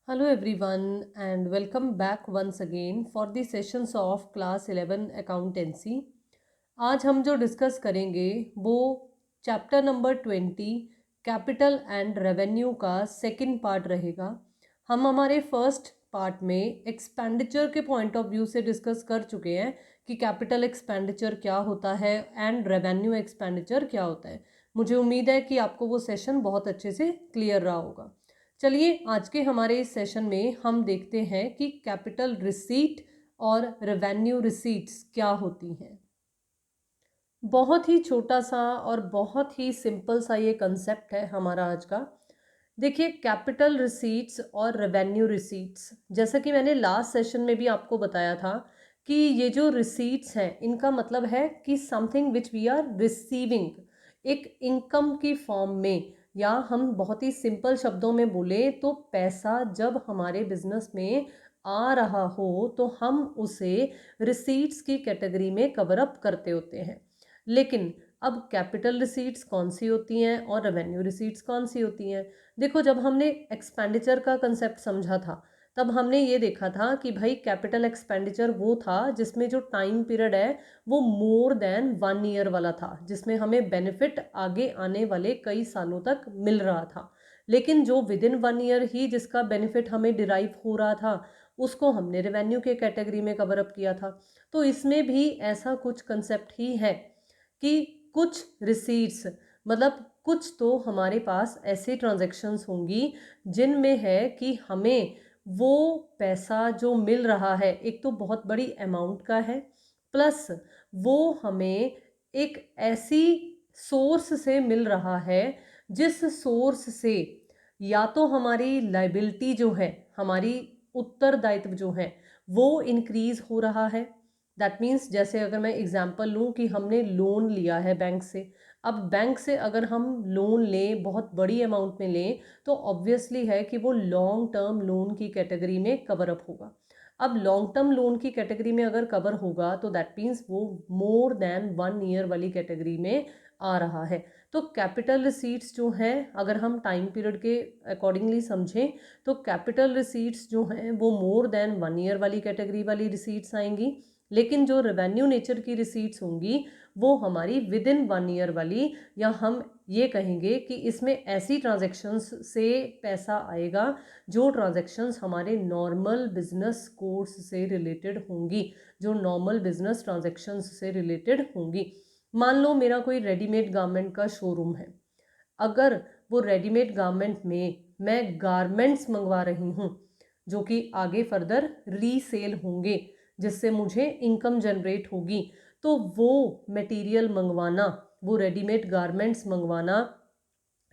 Hello everyone and welcome back once again for the sessions of class 11 accountancy। आज हम जो discuss करेंगे वो chapter number 20 capital and revenue का second part रहेगा। हम हमारे फर्स्ट पार्ट में एक्सपेंडिचर के पॉइंट ऑफ व्यू से डिस्कस कर चुके हैं कि कैपिटल एक्सपेंडिचर क्या होता है एंड रेवेन्यू एक्सपेंडिचर क्या होता है। मुझे उम्मीद है कि आपको वो सेशन बहुत अच्छे से क्लियर रहा होगा। चलिए आज के हमारे इस सेशन में हम देखते हैं कि कैपिटल रिसीट और रेवेन्यू रिसीट्स क्या होती हैं। बहुत ही छोटा सा और बहुत ही सिंपल सा ये कंसेप्ट है हमारा आज का। देखिए, कैपिटल रिसीट्स और रेवेन्यू रिसीट्स, जैसा कि मैंने लास्ट सेशन में भी आपको बताया था कि ये जो रिसीट्स हैं इनका मतलब है कि something which we are receiving, एक इनकम की फॉर्म में, या हम बहुत ही सिंपल शब्दों में बोले तो पैसा जब हमारे बिजनेस में आ रहा हो तो हम उसे रिसीट्स की कैटेगरी में कवर अप करते होते हैं। लेकिन अब कैपिटल रिसीट्स कौन सी होती हैं और रेवेन्यू रिसीट्स कौन सी होती हैं? देखो, जब हमने एक्सपेंडिचर का कंसेप्ट समझा था तब हमने ये देखा था कि भाई कैपिटल एक्सपेंडिचर वो था जिसमें जो टाइम पीरियड है वो मोर देन 1 ईयर वाला था, जिसमें हमें बेनिफिट आगे आने वाले कई सालों तक मिल रहा था। लेकिन जो विद इन 1 ईयर ही जिसका बेनिफिट हमें डिराइव हो रहा था उसको हमने रेवेन्यू के कैटेगरी में कवर अप किया था। तो इसमें भी ऐसा कुछ कंसेप्ट ही है कि कुछ रिसीट्स, मतलब कुछ तो हमारे पास ऐसे ट्रांजैक्शंस होंगी जिनमें है कि हमें वो पैसा जो मिल रहा है एक तो बहुत बड़ी अमाउंट का है, प्लस वो हमें एक ऐसी सोर्स से मिल रहा है जिस सोर्स से या तो हमारी लाइबिलिटी जो है, हमारी उत्तरदायित्व जो है वो इंक्रीज हो रहा है। दैट मीन्स, जैसे अगर मैं एग्जांपल लूँ कि हमने लोन लिया है बैंक से। अब बैंक से अगर हम लोन लें, बहुत बड़ी अमाउंट में लें, तो ऑब्वियसली है कि वो लॉन्ग टर्म लोन की कैटेगरी में कवर अप होगा। अब लॉन्ग टर्म लोन की कैटेगरी में अगर कवर होगा तो दैट मीन्स वो मोर देन 1 ईयर वाली कैटेगरी में आ रहा है। तो कैपिटल रिसीट्स जो हैं, अगर हम टाइम पीरियड के अकॉर्डिंगली समझें तो कैपिटल रिसीट्स जो हैं वो मोर देन 1 ईयर वाली कैटेगरी वाली रिसीट्स आएंगी। लेकिन जो रेवेन्यू नेचर की रिसीट्स होंगी वो हमारी विद इन 1 ईयर वाली, या हम ये कहेंगे कि इसमें ऐसी ट्रांजैक्शंस से पैसा आएगा जो ट्रांजैक्शंस हमारे नॉर्मल बिजनेस कोर्स से रिलेटेड होंगी, जो नॉर्मल बिजनेस ट्रांजैक्शंस से रिलेटेड होंगी। मान लो मेरा कोई रेडीमेड गारमेंट का शोरूम है। अगर वो रेडीमेड गारमेंट में मैं गारमेंट्स मंगवा रही हूँ जो कि आगे फर्दर रीसेल होंगे, जिससे मुझे इनकम जनरेट होगी, तो वो मटेरियल मंगवाना, वो रेडीमेड गारमेंट्स मंगवाना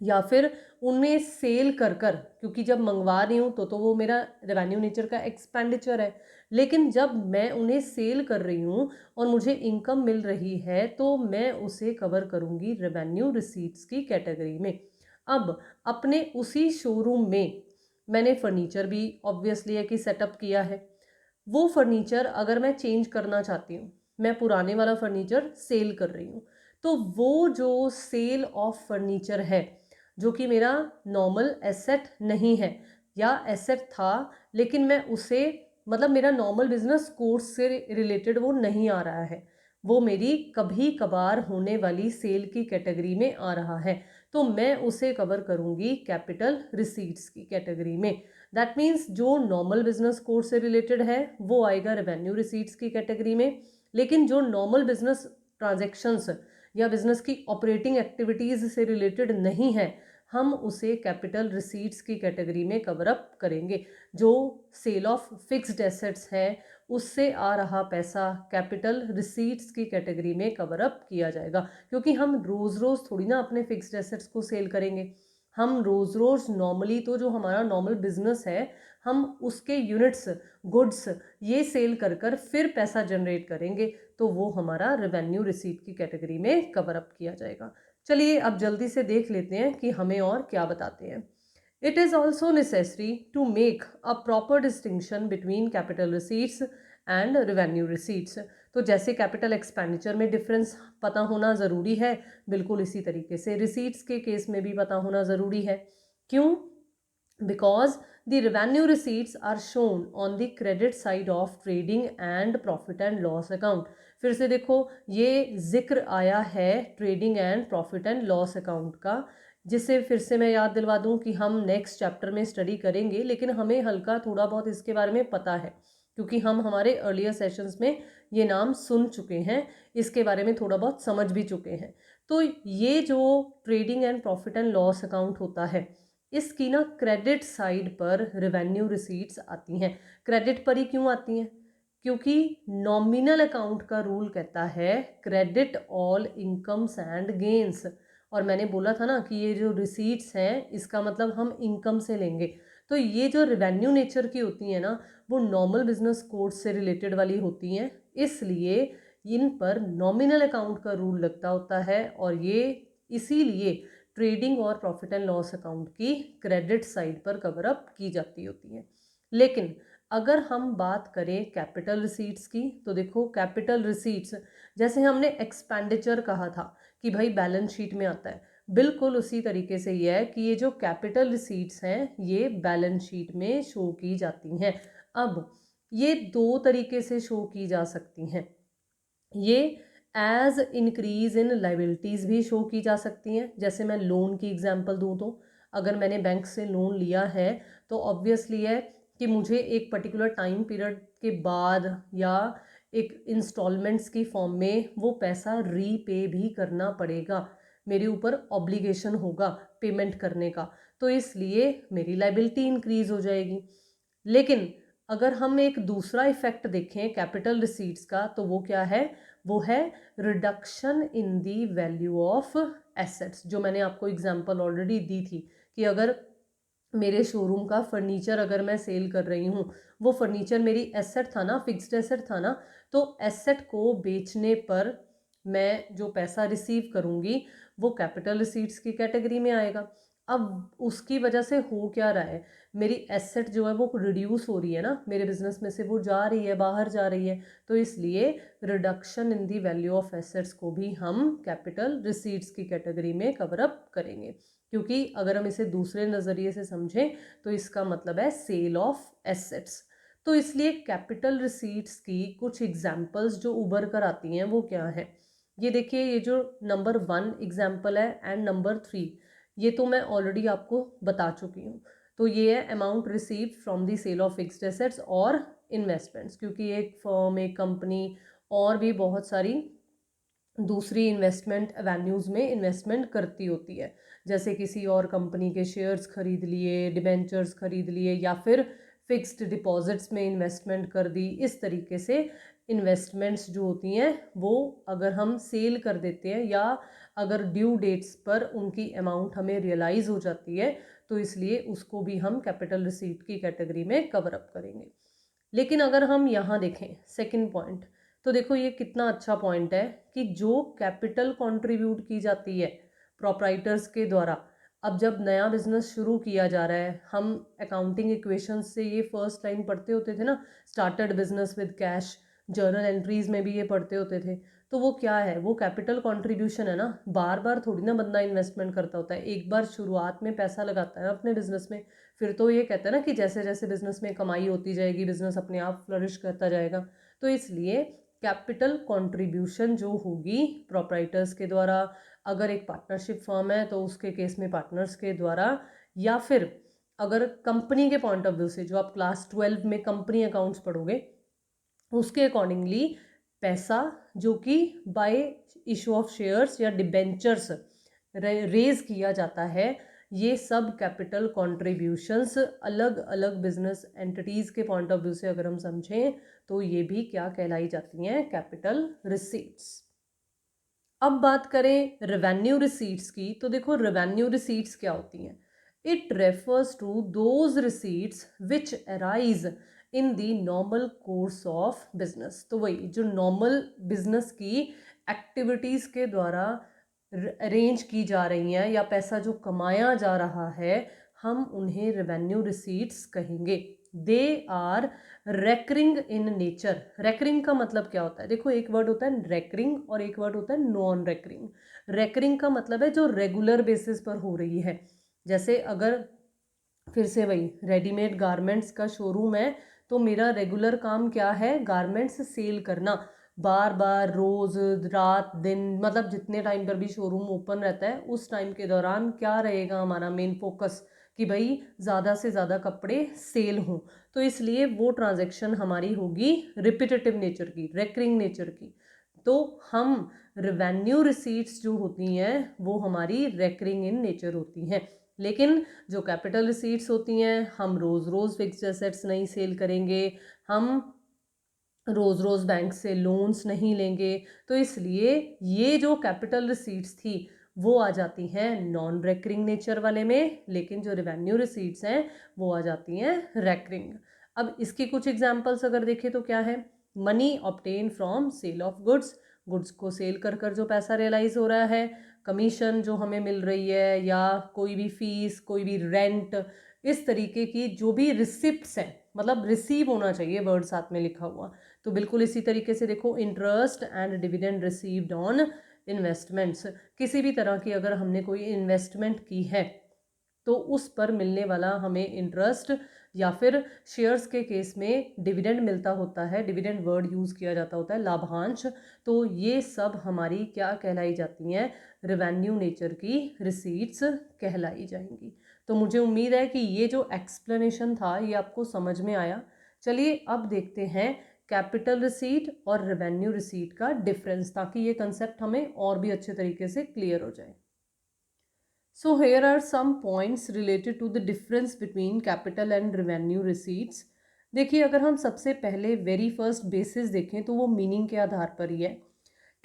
या फिर उन्हें सेल कर कर, क्योंकि जब मंगवा रही हूँ तो वो मेरा रेवेन्यू नेचर का एक्सपेंडिचर है। लेकिन जब मैं उन्हें सेल कर रही हूँ और मुझे इनकम मिल रही है तो मैं उसे कवर करूँगी रेवेन्यू रिसीट्स की कैटेगरी में। अब अपने उसी शोरूम में मैंने फर्नीचर भी ऑब्वियसली है कि सेटअप किया है। वो फर्नीचर अगर मैं चेंज करना चाहती हूँ, मैं पुराने वाला फर्नीचर सेल कर रही हूँ, तो वो जो सेल ऑफ फर्नीचर है जो कि मेरा नॉर्मल एसेट नहीं है, या एसेट था लेकिन मैं उसे, मतलब मेरा नॉर्मल बिजनेस कोर्स से रिलेटेड वो नहीं आ रहा है, वो मेरी कभी कभार होने वाली सेल की कैटेगरी में आ रहा है, तो मैं उसे कवर करूँगी कैपिटल रिसीट्स की कैटेगरी में। दैट मीन्स जो नॉर्मल बिजनेस कोर्स से रिलेटेड है वो आएगा रेवेन्यू रिसीट्स की कैटेगरी में। लेकिन जो नॉर्मल बिजनेस ट्रांजैक्शंस या बिजनेस की ऑपरेटिंग एक्टिविटीज़ से रिलेटेड नहीं है, हम उसे कैपिटल रिसीट्स की कैटेगरी में कवर अप करेंगे। जो सेल ऑफ फिक्स्ड एसेट्स है उससे आ रहा पैसा कैपिटल रिसीट्स की कैटेगरी में कवर अप किया जाएगा, क्योंकि हम रोज़ रोज़ थोड़ी ना अपने फिक्स्ड एसेट्स को सेल करेंगे। हम रोज़ रोज़ नॉर्मली तो जो हमारा नॉर्मल बिजनेस है हम उसके यूनिट्स, गुड्स ये सेल कर कर फिर पैसा जनरेट करेंगे, तो वो हमारा रेवेन्यू रिसीट की कैटेगरी में कवर अप किया जाएगा। चलिए अब जल्दी से देख लेते हैं कि हमें और क्या बताते हैं। It is also necessary to make a proper distinction between capital receipts and revenue receipts. तो जैसे कैपिटल एक्सपेंडिचर में डिफरेंस पता होना ज़रूरी है, बिल्कुल इसी तरीके से रिसीट्स के केस में भी पता होना ज़रूरी है। क्यों? because the revenue receipts are shown on the credit side of trading and profit and loss account। फिर से देखो, ये जिक्र आया है trading and profit and loss account का, जिसे फिर से मैं याद दिलवा दूं कि हम नेक्स्ट चैप्टर में स्टडी करेंगे, लेकिन हमें हल्का थोड़ा बहुत इसके बारे में पता है क्योंकि हम हमारे अर्लियर सेशंस में ये नाम सुन चुके हैं, इसके बारे में थोड़ा बहुत समझ भी चुके हैं। तो ये जो trading and profit and loss account होता है, इसकी ना क्रेडिट साइड पर रेवेन्यू रिसीट्स आती हैं। क्रेडिट पर ही क्यों आती हैं? क्योंकि नॉमिनल अकाउंट का रूल कहता है credit all incomes and gains, और मैंने बोला था ना कि ये जो रिसीट्स हैं इसका मतलब हम इनकम से लेंगे। तो ये जो रेवेन्यू नेचर की होती हैं ना, वो नॉर्मल बिजनेस कोड से रिलेटेड वाली होती हैं, इसलिए इन पर नॉमिनल अकाउंट का रूल लगता होता है, और ये इसीलिए ट्रेडिंग और प्रॉफिट एंड लॉस अकाउंट की क्रेडिट साइड पर कवर अप की जाती होती है। लेकिन अगर हम बात करें कैपिटल रिसीट्स की, तो देखो कैपिटल रिसीट्स, जैसे हमने एक्सपेंडिचर कहा था कि भाई बैलेंस शीट में आता है, बिल्कुल उसी तरीके से ये है कि ये जो कैपिटल रिसीट्स हैं ये बैलेंस शीट में शो की जाती हैं। अब ये दो तरीके से शो की जा सकती हैं। ये एज इंक्रीज इन लाइबिलिटीज़ भी शो की जा सकती हैं। जैसे मैं लोन की एग्जांपल दूं, तो अगर मैंने बैंक से लोन लिया है तो ऑब्वियसली है कि मुझे एक पर्टिकुलर टाइम पीरियड के बाद या एक इंस्टॉलमेंट्स की फॉर्म में वो पैसा रीपे भी करना पड़ेगा, मेरे ऊपर ऑब्लिगेशन होगा पेमेंट करने का, तो इसलिए मेरी लाइबिलिटी इंक्रीज हो जाएगी। लेकिन अगर हम एक दूसरा इफेक्ट देखें कैपिटल रिसीट्स का, तो वो क्या है? वो है reduction in the value of assets, जो मैंने आपको एग्जांपल ऑलरेडी दी थी कि अगर मेरे शोरूम का फर्नीचर अगर मैं सेल कर रही हूँ, वो फर्नीचर मेरी एसेट था ना, फिक्स्ड एसेट था ना, तो एसेट को बेचने पर मैं जो पैसा रिसीव करूँगी वो कैपिटल रिसीट्स की कैटेगरी में आएगा। अब उसकी वजह से हो क्या रहा है, मेरी एसेट जो है वो रिड्यूस हो रही है ना, मेरे बिजनेस में से वो जा रही है, बाहर जा रही है, तो इसलिए reduction in the value of assets को भी हम कैपिटल रिसीट्स की कैटेगरी में कवर अप करेंगे। क्योंकि अगर हम इसे दूसरे नज़रिए से समझें तो इसका मतलब है सेल ऑफ एसेट्स। तो इसलिए कैपिटल रिसीट्स की कुछ एग्जाम्पल्स जो उभर कर आती हैं वो क्या है? ये देखिए, ये जो नंबर 1 एग्जाम्पल है एंड नंबर 3, ये तो मैं ऑलरेडी आपको बता चुकी हूँ। तो ये है amount receive from the sale of fixed assets और इन्वेस्टमेंट्स, क्योंकि एक फर्म, एक कंपनी और भी बहुत सारी दूसरी इन्वेस्टमेंट एवेन्यूज़ में इन्वेस्टमेंट करती होती है, जैसे किसी और कंपनी के शेयर्स खरीद लिए, डिबेंचर्स खरीद लिए, या फिर फिक्स्ड डिपॉजिट्स में इन्वेस्टमेंट कर दी। इस तरीके से इन्वेस्टमेंट्स जो होती हैं वो अगर हम सेल कर देते हैं या अगर ड्यू डेट्स पर उनकी अमाउंट हमें रियलाइज़ हो जाती है, तो इसलिए उसको भी हम कैपिटल रिसीट की कैटेगरी में कवर अप करेंगे। लेकिन अगर हम यहाँ देखें सेकंड पॉइंट, तो देखो ये कितना अच्छा पॉइंट है कि जो कैपिटल कंट्रीब्यूट की जाती है प्रोप्राइटर्स के द्वारा, अब जब नया बिजनेस शुरू किया जा रहा है, हम अकाउंटिंग इक्वेशंस से ये फर्स्ट लाइन पढ़ते होते थे ना, started business with cash, journal entries में भी ये पढ़ते होते थे। तो वो क्या है? वो कैपिटल कंट्रीब्यूशन है ना, बार बार थोड़ी ना बंदा इन्वेस्टमेंट करता होता है, एक बार शुरुआत में पैसा लगाता है अपने बिजनेस में, फिर तो ये कहते हैं ना कि जैसे जैसे बिजनेस में कमाई होती जाएगी बिजनेस अपने आप फ्लरिश करता जाएगा। तो इसलिए कैपिटल कंट्रीब्यूशन जो होगी प्रोप्राइटर्स के द्वारा, अगर एक पार्टनरशिप फर्म है तो उसके केस में पार्टनर्स के द्वारा, या फिर अगर कंपनी के पॉइंट ऑफ व्यू से जो आप क्लास 12 में कंपनी अकाउंट्स पढ़ोगे उसके अकॉर्डिंगली पैसा जो कि बाय इशू ऑफ शेयर्स या डिबेंचर्स रेज किया जाता है, ये सब कैपिटल कंट्रीब्यूशंस अलग अलग बिजनेस एंटिटीज़ के पॉइंट ऑफ व्यू से अगर हम समझें तो ये भी क्या कहलाई जाती हैं? Capital receipts. अब बात करें रेवेन्यू रिसीट्स की, तो देखो रेवेन्यू रिसीट्स क्या होती हैं? It refers to those receipts which arise in the normal course of business. तो वही जो नॉर्मल बिजनेस की एक्टिविटीज़ के द्वारा अरेंज की जा रही हैं या पैसा जो कमाया जा रहा है, हम उन्हें रेवेन्यू रिसीट्स कहेंगे। They are recurring in nature. Recurring का मतलब क्या होता है? देखो, एक वर्ड होता है रेकरिंग और एक वर्ड होता है नॉन रेकरिंग। रेकरिंग का मतलब है जो रेगुलर बेसिस पर हो रही है। जैसे अगर फिर से वही, रेडीमेड गारमेंट्स का शोरूम है तो मेरा रेगुलर काम क्या है, गारमेंट्स सेल करना। बार बार रोज रात दिन, मतलब जितने टाइम पर भी शोरूम ओपन रहता है उस टाइम के दौरान क्या रहेगा हमारा मेन फोकस, कि भाई ज़्यादा से ज़्यादा कपड़े सेल हों। तो इसलिए वो ट्रांजैक्शन हमारी होगी रिपीटेटिव नेचर की, रेकरिंग नेचर की। तो हम रेवेन्यू रिसीट्स जो होती हैं वो हमारी रेकरिंग इन नेचर होती हैं। लेकिन जो कैपिटल रिसीट्स होती हैं, हम रोज़ रोज़ फिक्स्ड एसेट्स नहीं सेल करेंगे, हम रोज़ रोज़ बैंक से लोन्स नहीं लेंगे। तो इसलिए ये जो कैपिटल रिसीट्स थी वो आ जाती हैं नॉन रेकरिंग नेचर वाले में, लेकिन जो रेवेन्यू रिसीट्स हैं वो आ जाती हैं रेकरिंग। अब इसकी कुछ एग्जांपल्स अगर देखें तो क्या है, money obtain from sale of goods, goods को सेल कर कर जो पैसा रियलाइज हो रहा है, कमीशन जो हमें मिल रही है, या कोई भी फीस, कोई भी रेंट, इस तरीके की जो भी रिसिप्ट्स हैं, मतलब रिसीव होना चाहिए वर्ड साथ में लिखा हुआ। तो बिल्कुल इसी तरीके से देखो, interest and dividend received on investments, किसी भी तरह की अगर हमने कोई इन्वेस्टमेंट की है तो उस पर मिलने वाला हमें इंटरेस्ट, या फिर शेयर्स के केस में डिविडेंड मिलता होता है, डिविडेंड वर्ड यूज़ किया जाता होता है, लाभांश। तो ये सब हमारी क्या कहलाई जाती हैं, रेवेन्यू नेचर की रिसीट्स कहलाई जाएंगी। तो मुझे उम्मीद है कि ये जो एक्सप्लेनेशन था ये आपको समझ में आया। चलिए अब देखते हैं कैपिटल रिसीट और रेवेन्यू रिसीट का डिफरेंस, ताकि ये कंसेप्ट हमें और भी अच्छे तरीके से क्लियर हो जाए। So here are some points related to the difference between capital and revenue receipts. देखिए, अगर हम सबसे पहले वेरी फर्स्ट बेसिस देखें तो वो मीनिंग के आधार पर ही है।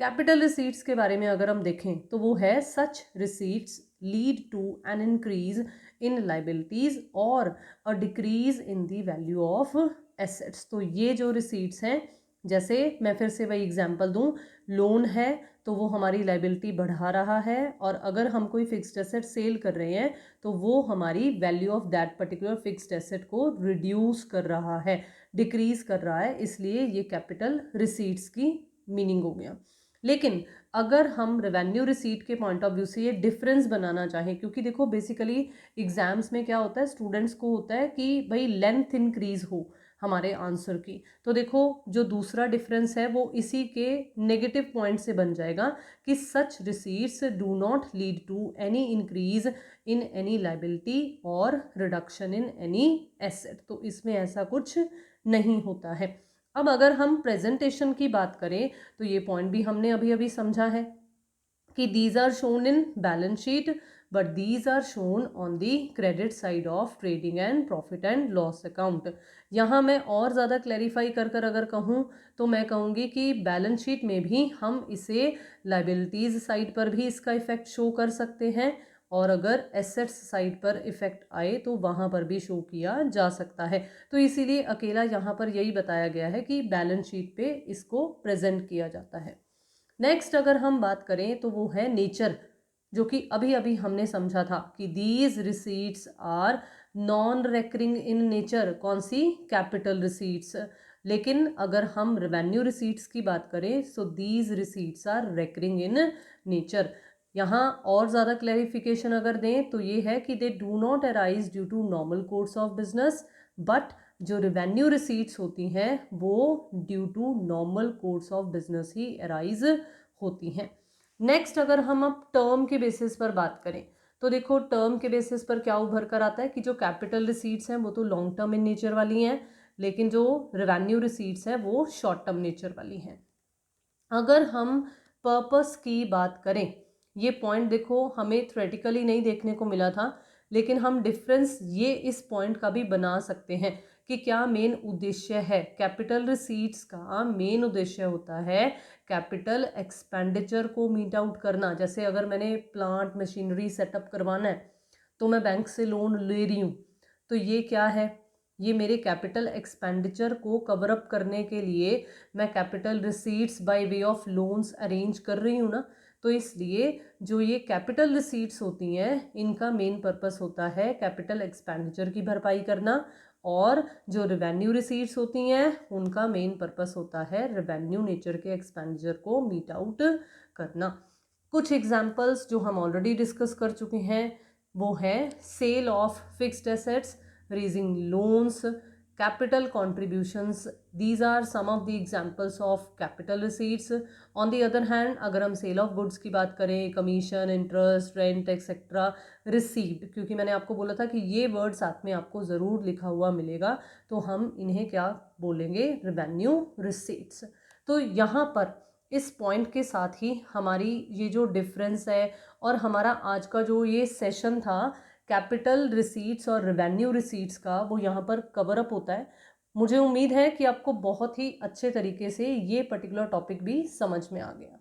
कैपिटल रिसीट्स के बारे में अगर हम देखें तो वो है such receipts lead to an increase in liabilities और a decrease in the value of assets. तो ये जो रिसीट्स हैं, जैसे मैं फिर से वही एग्जांपल दूं, लोन है तो वो हमारी लाइबिलिटी बढ़ा रहा है, और अगर हम कोई फिक्स्ड एसेट सेल कर रहे हैं तो वो हमारी value of that particular fixed asset को रिड्यूस कर रहा है, डिक्रीज कर रहा है, इसलिए ये कैपिटल रिसीट्स की मीनिंग हो गया। लेकिन अगर हम रेवेन्यू रिसीट के पॉइंट ऑफ व्यू से ये डिफरेंस बनाना चाहें, क्योंकि देखो बेसिकली एग्जाम्स में क्या होता है, स्टूडेंट्स को होता है कि भाई लेंथ इंक्रीज हो हमारे आंसर की, तो देखो जो दूसरा डिफरेंस है वो इसी के नेगेटिव पॉइंट से बन जाएगा कि such receipts do not lead to any increase in any liability और रिडक्शन इन एनी एसेट। तो इसमें ऐसा कुछ नहीं होता है। अब अगर हम प्रेजेंटेशन की बात करें तो ये पॉइंट भी हमने अभी अभी समझा है कि these are shown in balance sheet but these are shown on the credit side of trading and profit and loss account. यहाँ मैं और ज़्यादा क्लैरिफाई कर कर अगर कहूँ तो मैं कहूँगी कि बैलेंस शीट में भी हम इसे लाइबिलिटीज़ साइड पर भी इसका इफेक्ट शो कर सकते हैं, और अगर एसेट्स साइड पर इफेक्ट आए तो वहाँ पर भी शो किया जा सकता है। तो इसीलिए अकेला यहाँ पर यही बताया गया है कि बैलेंस शीट पे इसको प्रेजेंट किया जाता है। नेक्स्ट अगर हम बात करें तो वो है नेचर, जो कि अभी अभी हमने समझा था कि these receipts are non recurring in nature. कौन सी? Capital receipts. लेकिन अगर हम रेवेन्यू रिसीट्स की बात करें so these receipts are recurring in nature. यहाँ और ज़्यादा क्लैरिफिकेशन अगर दें तो ये है कि they do not arise due to normal course of business, but जो रिवेन्यू रिसीट्स होती हैं वो due to normal course of business ही अराइज होती हैं। नेक्स्ट अगर हम अब टर्म के बेसिस पर बात करें तो देखो, टर्म के बेसिस पर क्या उभर कर आता है कि जो कैपिटल रिसीट्स हैं वो तो लॉन्ग टर्म इन नेचर वाली हैं, लेकिन जो रेवेन्यू रिसीट्स हैं वो शॉर्ट टर्म नेचर वाली हैं। अगर हम पर्पस की बात करें, ये पॉइंट देखो हमें थ्योरेटिकली नहीं देखने को मिला था, लेकिन हम डिफरेंस ये इस पॉइंट का भी बना सकते हैं कि क्या मेन उद्देश्य है। कैपिटल रिसीट्स का मेन उद्देश्य होता है कैपिटल एक्सपेंडिचर को मीट आउट करना। जैसे अगर मैंने प्लांट मशीनरी सेटअप करवाना है तो मैं बैंक से लोन ले रही हूँ, तो ये क्या है, ये मेरे कैपिटल एक्सपेंडिचर को कवर अप करने के लिए मैं capital receipts by way of loans arrange कर रही हूँ ना। तो इसलिए जो ये कैपिटल रिसीट्स होती हैं इनका मेन पर्पस होता है कैपिटल एक्सपेंडिचर की भरपाई करना, और जो रेवेन्यू रिसीट्स होती हैं उनका मेन पर्पस होता है रेवेन्यू नेचर के एक्सपेंडिचर को मीट आउट करना। कुछ एग्जांपल्स जो हम ऑलरेडी डिस्कस कर चुके हैं वो है sale of fixed assets, raising loans, capital contributions. These are some of the examples of capital receipts. On the other hand अगर हम सेल ऑफ गुड्स की बात करें, commission, interest, rent etcetera, receipt, क्योंकि मैंने आपको बोला था कि ये वर्ड साथ में आपको ज़रूर लिखा हुआ मिलेगा, तो हम इन्हें क्या बोलेंगे, रेवेन्यू रिसीट्स। तो यहाँ पर इस पॉइंट के साथ ही हमारी ये जो डिफरेंस है और हमारा आज का जो ये सेशन था कैपिटल रिसीट्स और रेवेन्यू रिसीट्स का, वो यहाँ पर कवर अप होता है। मुझे उम्मीद है कि आपको बहुत ही अच्छे तरीके से ये पर्टिकुलर टॉपिक भी समझ में आ गया।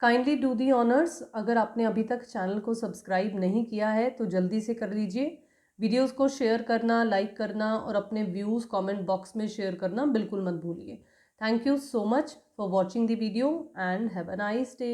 काइंडली डू दी ऑनर्स, अगर आपने अभी तक चैनल को सब्सक्राइब नहीं किया है तो जल्दी से कर लीजिए। वीडियोस को शेयर करना, लाइक करना और अपने व्यूज़ कमेंट बॉक्स में शेयर करना बिल्कुल मत भूलिए। Thank you so much for watching the video and have a nice day.